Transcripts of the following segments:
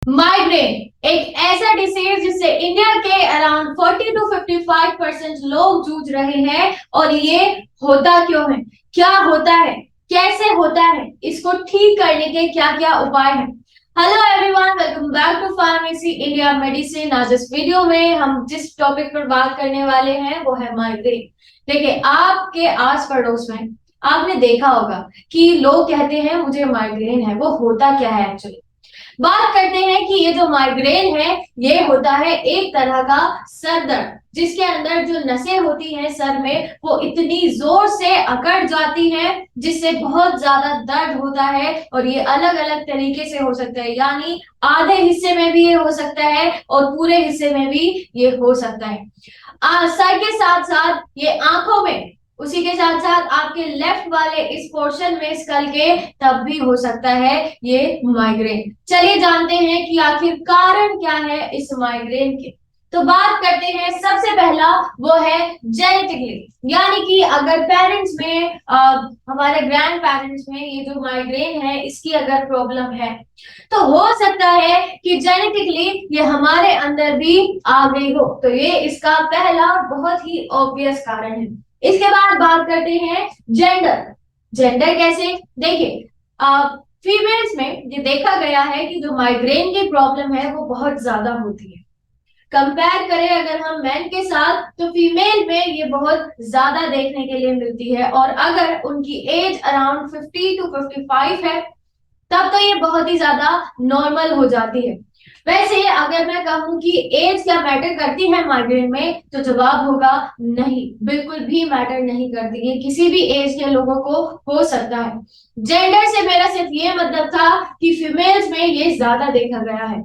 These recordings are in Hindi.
माइग्रेन एक ऐसा डिसीज जिससे इंडिया के अराउंड 40 to 55% लोग जूझ रहे हैं। और ये होता क्यों है, क्या होता है, कैसे होता है, इसको ठीक करने के क्या क्या उपाय हैं। Hello everyone, welcome back to pharmacy India medicine. आज इस वीडियो में हम जिस टॉपिक पर बात करने वाले हैं वो है माइग्रेन। देखिए, आपके आस पड़ोस में आपने देखा होगा कि लोग कहते हैं मुझे माइग्रेन है। वो होता क्या है एक्चुअली, बात करते हैं कि ये जो माइग्रेन है ये होता है एक तरह का सर दर्द, जिसके अंदर जो नसें होती हैं सर में वो इतनी जोर से अकड़ जाती हैं जिससे बहुत ज्यादा दर्द होता है। और ये अलग अलग तरीके से हो सकता है, यानी आधे हिस्से में भी ये हो सकता है और पूरे हिस्से में भी ये हो सकता है। सर के साथ साथ ये आंखों में, उसी के साथ साथ आपके लेफ्ट वाले इस पोर्शन में स्कल के तब भी हो सकता है ये माइग्रेन। चलिए जानते हैं कि आखिर कारण क्या है इस माइग्रेन के। तो बात करते हैं, सबसे पहला वो है जेनेटिकली, यानी कि अगर पेरेंट्स में हमारे ग्रैंड पेरेंट्स में ये जो माइग्रेन है इसकी अगर प्रॉब्लम है तो हो सकता है कि जेनेटिकली ये हमारे अंदर भी आ गई हो। तो ये इसका पहला बहुत ही ऑब्वियस कारण है। इसके बाद बात करते हैं जेंडर। जेंडर कैसे, देखिए फीमेल्स में ये देखा गया है कि जो माइग्रेन की प्रॉब्लम है वो बहुत ज्यादा होती है। कंपेयर करें अगर हम मेन के साथ तो फीमेल में ये बहुत ज्यादा देखने के लिए मिलती है। और अगर उनकी एज अराउंड 50 to 55 है तब तो ये बहुत ही ज्यादा नॉर्मल हो जाती है। वैसे अगर मैं कहूं कि एज क्या मैटर करती है माइग्रेन में, तो जवाब होगा नहीं, बिल्कुल भी मैटर नहीं करती है। किसी भी एज के लोगों को हो सकता है। जेंडर से मेरा सिर्फ ये मतलब था कि फीमेल्स में ये ज्यादा देखा गया है।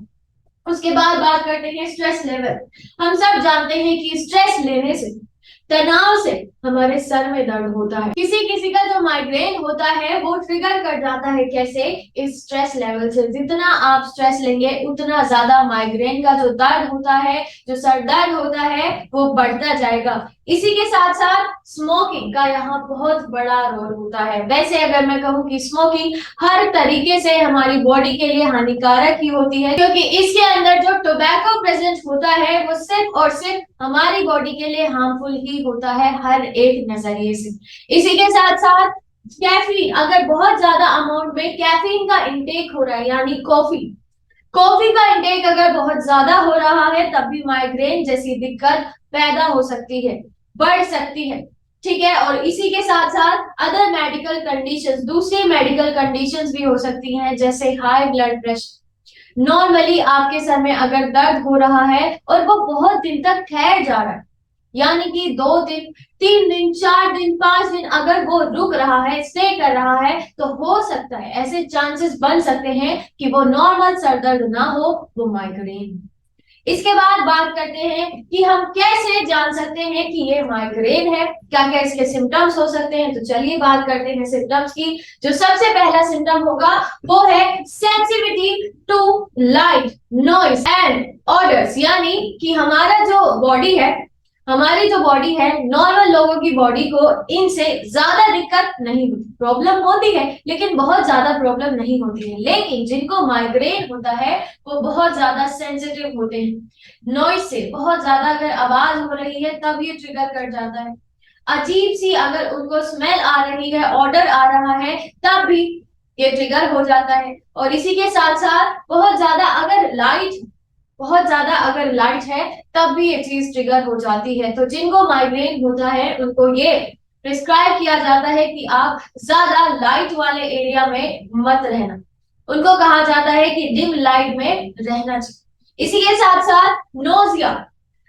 उसके बाद बात करते हैं स्ट्रेस लेवल। हम सब जानते हैं कि स्ट्रेस लेने से, तनाव से हमारे सर में दर्द होता है। किसी किसी का जो माइग्रेन होता है वो ट्रिगर कर जाता है, कैसे, इस स्ट्रेस लेवल से। जितना आप स्ट्रेस लेंगे उतना ज्यादा माइग्रेन का जो दर्द होता है, जो सर दर्द होता है, वो बढ़ता जाएगा। इसी के साथ साथ स्मोकिंग का यहाँ बहुत बड़ा रोल होता है। वैसे अगर मैं कहूँ कि स्मोकिंग हर तरीके से हमारी बॉडी के लिए हानिकारक ही होती है, क्योंकि इसके अंदर जो टोबैको प्रेजेंट होता है वो सिर्फ और सिर्फ हमारी बॉडी के लिए हार्मफुल ही होता है हर एक नजरिए से। इसी के साथ साथ कैफीन, अगर बहुत ज्यादा अमाउंट में कैफीन का इंटेक हो रहा है, यानी कॉफी, कॉफी का इंटेक अगर बहुत ज्यादा हो रहा है तब भी माइग्रेन जैसी दिक्कत पैदा हो सकती है, बढ़ सकती है। ठीक है, और इसी के साथ साथ अदर मेडिकल कंडीशंस, दूसरी मेडिकल कंडीशंस भी हो सकती हैं, जैसे हाई ब्लड प्रेशर। नॉर्मली आपके सर में अगर दर्द हो रहा है और वो बहुत दिन तक ठहर जा रहा है, यानी कि 2 दिन, 3 दिन, 4 दिन, 5 दिन अगर वो रुक रहा है, स्टे कर रहा है, तो हो सकता है, ऐसे चांसेस बन सकते हैं कि वो नॉर्मल सर दर्द ना हो, वो माइग्रेन। इसके बाद बात करते हैं कि हम कैसे जान सकते हैं कि ये माइग्रेन है, क्या क्या इसके सिम्टम्स हो सकते हैं। तो चलिए बात करते हैं सिम्टम्स की। जो सबसे पहला सिम्टम होगा वो है sensitivity to light, noise and odours, यानी कि हमारा जो बॉडी है, हमारी जो बॉडी है, नॉर्मल लोगों की बॉडी को इनसे ज्यादा दिक्कत नहीं होती। प्रॉब्लम होती है लेकिन बहुत ज्यादा प्रॉब्लम नहीं होती है। लेकिन जिनको माइग्रेन होता है वो बहुत ज्यादा सेंसिटिव होते हैं नॉइज से। बहुत ज्यादा अगर आवाज हो रही है तब ये ट्रिगर कर जाता है। अजीब सी अगर उनको स्मेल आ रही है, ऑर्डर आ रहा है, तब भी ये ट्रिगर हो जाता है। और इसी के साथ साथ बहुत ज्यादा अगर लाइट है तब भी ये चीज ट्रिगर हो जाती है। तो जिनको माइग्रेन होता है उनको ये प्रिस्क्राइब किया जाता है कि आप ज्यादा लाइट वाले एरिया में मत रहना। उनको कहा जाता है कि डिम लाइट में रहना चाहिए। इसी के साथ साथ nausea,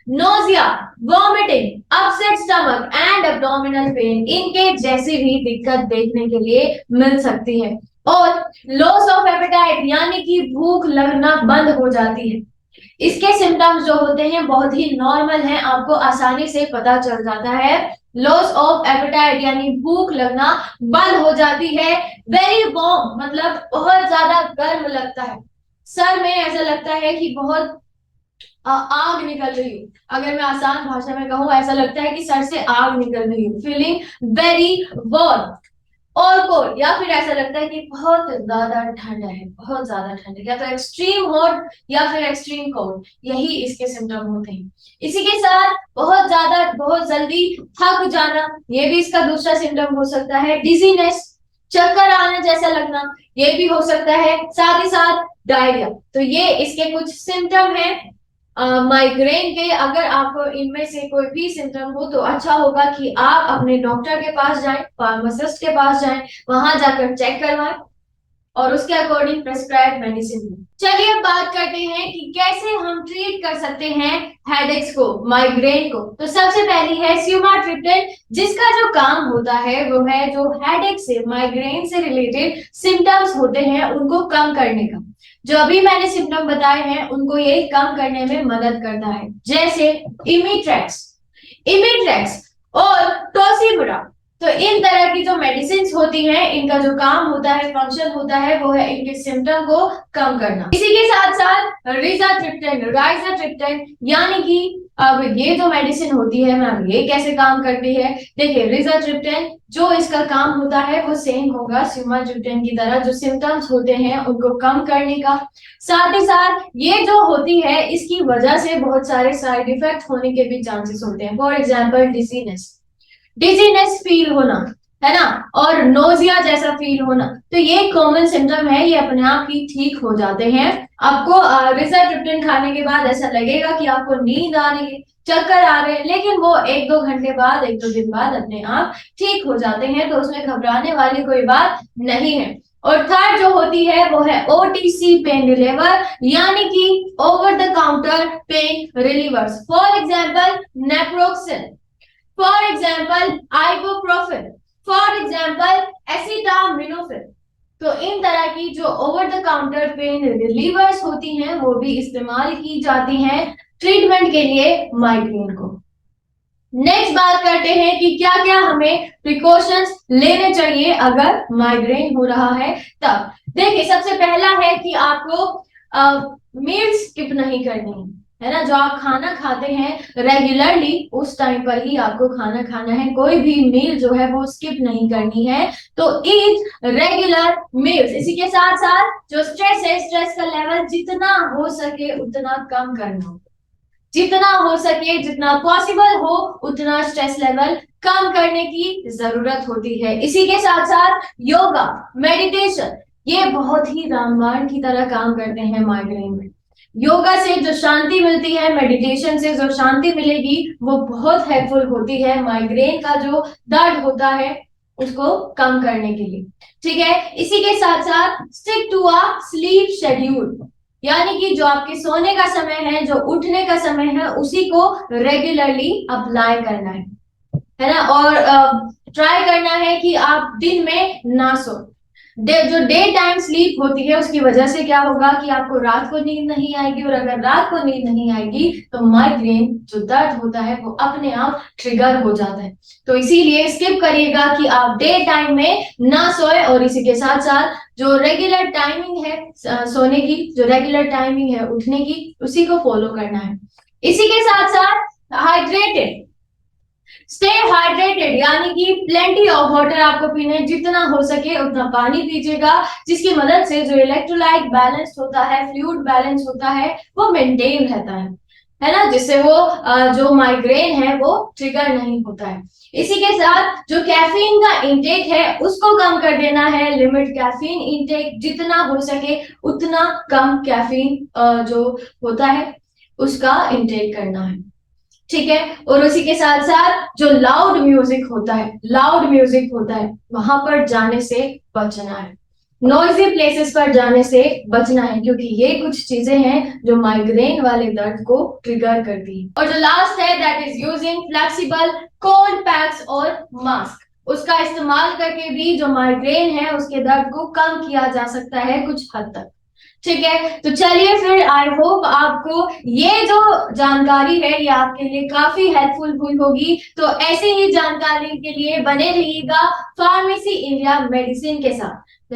nausea, vomiting, upset stomach and abdominal pain, इनके जैसी भी दिक्कत देखने के लिए मिल सकती है। और लॉस ऑफ एपेटाइट, यानी कि भूख लगना बंद हो जाती है। इसके सिम्टम्स जो होते हैं बहुत ही नॉर्मल हैं, आपको आसानी से पता चल जाता है। लॉस ऑफ एपेटाइट यानी भूख लगना बंद हो जाती है। वेरी वार्म मतलब बहुत ज्यादा गर्म लगता है, सर में ऐसा लगता है कि बहुत आग निकल रही हो। अगर मैं आसान भाषा में कहूँ, ऐसा लगता है कि सर से आग निकल रही हो। Feeling very warm. और कोल्ड, या फिर ऐसा लगता है कि बहुत ज्यादा ठंड है, बहुत ज्यादा ठंड है, या तो एक्सट्रीम हॉट या फिर एक्सट्रीम कोल्ड, यही इसके सिम्टम होते हैं। इसी के साथ बहुत ज्यादा बहुत जल्दी थक जाना, ये भी इसका दूसरा सिम्टम हो सकता है। डिजीनेस, चक्कर आने जैसा लगना, ये भी हो सकता है। साथ ही साथ डायरिया। तो ये इसके कुछ सिम्टम है माइग्रेन के। अगर आपको इनमें से कोई भी सिम्टम हो तो अच्छा होगा कि आप अपने डॉक्टर के पास जाएं, फार्मासिस्ट के पास जाएं, वहां जाकर चेक करवाएं और उसके अकॉर्डिंग प्रेस्क्राइब मेडिसिन लें। चलिए अब बात करते हैं कि कैसे हम ट्रीट कर सकते हैं हेडेक्स को, माइग्रेन को। तो सबसे पहली है सुमाट्रिप्टेन, जिसका जो काम होता है वो है जो हेडेक से, माइग्रेन से रिलेटेड सिम्टम्स होते हैं उनको कम करने का। जो अभी मैंने सिम्टम बताए हैं उनको ये कम करने में मदद करता है, जैसे इमिट्रेक्स, इमिट्रेक्स और टोसिमुरा। तो इन तरह की जो मेडिसिन होती हैं, इनका जो काम होता है, फंक्शन होता है, वो है इनके सिम्टम को कम करना। इसी के साथ साथ रिजाट्रिप्टेन, राइजाट्रिप्टेन, यानी कि अब ये जो मेडिसिन होती है मैम, ये कैसे काम करती है? देखिए, रिजाट्रिप्टेन जो इसका काम होता है वो सेम होगा सुमाट्रिप्टेन की तरह, जो सिम्टम्स होते हैं उनको कम करने का। साथ ही साथ ये जो होती है इसकी वजह से बहुत सारे साइड इफेक्ट होने के भी चांसेस होते हैं। For example dizziness, dizziness feel होना, है ना, और नोजिया जैसा फील होना। तो ये कॉमन सिम्टम है, ये अपने आप ही ठीक हो जाते हैं। आपको रिजाट्रिप्टेन खाने के बाद ऐसा लगेगा कि आपको नींद आ रही है, चक्कर आ रहे हैं, लेकिन वो एक दो घंटे बाद, एक दो दिन बाद अपने आप ठीक हो जाते हैं। तो उसमें घबराने वाली कोई बात नहीं है। और थर्ड जो होती है वो है ओटीसी पेन रिलीवर, यानी कि over the counter pen relievers. For example naproxen, for example ibuprofen, for example acetaminophen. तो इन तरह की जो over the counter pen relievers होती हैं वो भी इस्तेमाल की जाती हैं ट्रीटमेंट के लिए माइग्रेन को। नेक्स्ट बात करते हैं कि क्या क्या हमें प्रिकॉशंस लेने चाहिए अगर माइग्रेन हो रहा है तब। देखिए, सबसे पहला है कि आपको मील स्किप नहीं करनी है ना। जो आप खाना खाते हैं रेगुलरली उस टाइम पर ही आपको खाना खाना है, कोई भी मील जो है वो स्किप नहीं करनी है। तो ईट रेगुलर मील्स। इसी के साथ साथ जो स्ट्रेस है, स्ट्रेस का लेवल जितना हो सके उतना कम करना, जितना हो सके, जितना पॉसिबल हो उतना स्ट्रेस लेवल कम करने की जरूरत होती है। इसी के साथ साथ योगा, मेडिटेशन, ये बहुत ही रामबाण की तरह काम करते हैं माइग्रेन में। योगा से जो शांति मिलती है, मेडिटेशन से जो शांति मिलेगी, वो बहुत हेल्पफुल होती है माइग्रेन का जो दर्द होता है उसको कम करने के लिए। ठीक है, इसी के साथ साथ stick to a sleep schedule, यानी कि जो आपके सोने का समय है, जो उठने का समय है, उसी को रेगुलरली अप्लाई करना है ना। और ट्राई करना है कि आप दिन में ना सो। जो डे टाइम स्लीप होती है उसकी वजह से क्या होगा कि आपको रात को नींद नहीं आएगी, और अगर रात को नींद नहीं आएगी तो माइग्रेन जो दर्द होता है वो अपने आप ट्रिगर हो जाता है। तो इसीलिए स्किप करिएगा कि आप डे टाइम में ना सोए। और इसी के साथ साथ जो रेगुलर टाइमिंग है सोने की, जो रेगुलर टाइमिंग है उठने की, उसी को फॉलो करना है। इसी के साथ साथ हाइड्रेटेड, स्टे हाइड्रेटेड, यानी कि प्लेंटी ऑफ वाटर आपको पीना है, जितना हो सके उतना पानी पीजिएगा, जिसकी मदद से जो इलेक्ट्रोलाइट बैलेंस होता है, फ्लूइड बैलेंस होता है, वो मेंटेन रहता है ना, जिससे वो जो माइग्रेन है वो ट्रिगर नहीं होता है। इसी के साथ जो कैफीन का इंटेक है उसको कम कर देना है। लिमिट कैफीन इंटेक, जितना हो सके उतना कम कैफीन जो होता है उसका इंटेक करना है। ठीक है, और उसी के साथ साथ जो लाउड म्यूजिक होता है, लाउड म्यूजिक होता है, वहां पर जाने से बचना है। नॉइजी प्लेसेस पर जाने से बचना है, क्योंकि ये कुछ चीजें हैं जो माइग्रेन वाले दर्द को ट्रिगर करती है। और जो लास्ट है that is using flexible cold PACS और मास्क। उसका इस्तेमाल करके भी जो माइग्रेन है उसके दर्द को कम किया जा सकता है कुछ हद तक। ठीक है, तो चलिए फिर, आई होप आपको ये जो जानकारी है ये आपके लिए काफी हेल्पफुल हुई होगी। तो ऐसे ही जानकारी के लिए बने रहिएगा फार्मेसी इंडिया मेडिसिन के साथ।